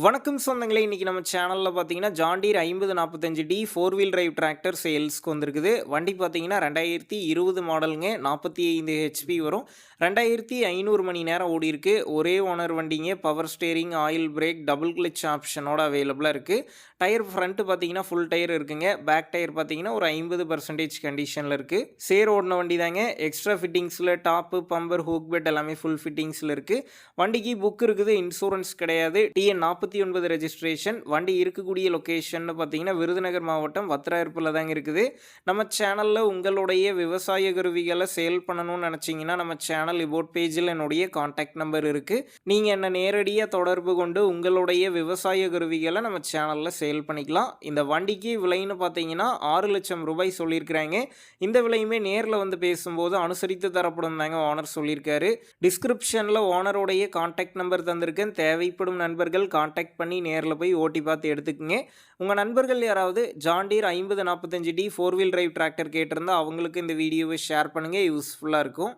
வணக்கம் சொந்தங்களே! இன்னைக்கு நம்ம சேனல்ல பார்த்தீங்கன்னா, John Deere 5045 4 wheel drive tractor சேல்ஸ்க்கு வந்திருக்குது. வண்டி பார்த்தீங்கன்னா 2020 மாடலுங்க. 45 ஹெச்பி வரும். 2500 மணி நேரம் ஓடியிருக்கு. ஒரே ஓனர் வண்டிங்க. Power steering, oil brake, double clutch ஆப்ஷனோட அவைலபிளா இருக்கு. டயர் ஃப்ரண்ட் பார்த்தீங்கன்னா, ஃபுல் டயர் இருக்குங்க. பேக் டயர் பார்த்தீங்கன்னா, ஒரு 50% கண்டிஷன்ல இருக்கு. சேர் ஓடுன வண்டி தாங்க. எக்ஸ்ட்ரா ஃபிட்டிங்ஸ்ல டாப்பு, பம்பர், ஹூக் பெட் எல்லாமே ஃபுல் ஃபிட்டிங்ஸ்ல இருக்கு. வண்டிக்கு புக் இருக்குது. இன்சூரன்ஸ் கிடையாது. TN 49 registration. வண்டி இருக்கக்கூடிய லொகேஷன்னு பார்த்தீங்கன்னா, விருதுநகர் மாவட்டம் வத்திராயிருப்புல தாங்க இருக்குது. நம்ம சேனல்ல உங்களுடைய விவசாய கருவிகள சேல் பண்ணணும்னு நெனச்சீங்கன்னா, நம்ம சேனல் அபவுட் பேஜில என்னுடைய கான்டாக்ட் நம்பர் இருக்கு. நீங்க என்ன நேரடியா தொடர்பு கொண்டு உங்களுடைய விவசாய கருவிகள நம்ம சேனல்ல சேல் பண்ணிக்கலாம். இந்த வண்டிக்கு விலைன்னு பார்த்தீங்கன்னா, ரூ. 6,00,000 சொல்லியிருக்கிறாங்க. இந்த விலையுமே நேர்ல வந்து பேசும்போது அனுசரித்து தரப்படும் தாங்க ஓனர் சொல்லியிருக்காரு. டிஸ்கிரிப்ஷன்ல ஓனருடைய கான்டாக்ட் நம்பர் தந்திருக்கேன். தேவைப்படும் நண்பர்கள் கான்டாக்ட் பண்ணி நேர்ல போய் ஓட்டி பார்த்து எடுத்துக்கங்க. உங்க நண்பர்கள் யாராவது John Deere 5045 4 wheel drive tractor கேட்டிருந்தா அவங்களுக்கு இந்த வீடியோவை ஷேர் பண்ணுங்க. யூஸ்ஃபுல்லா இருக்கும்.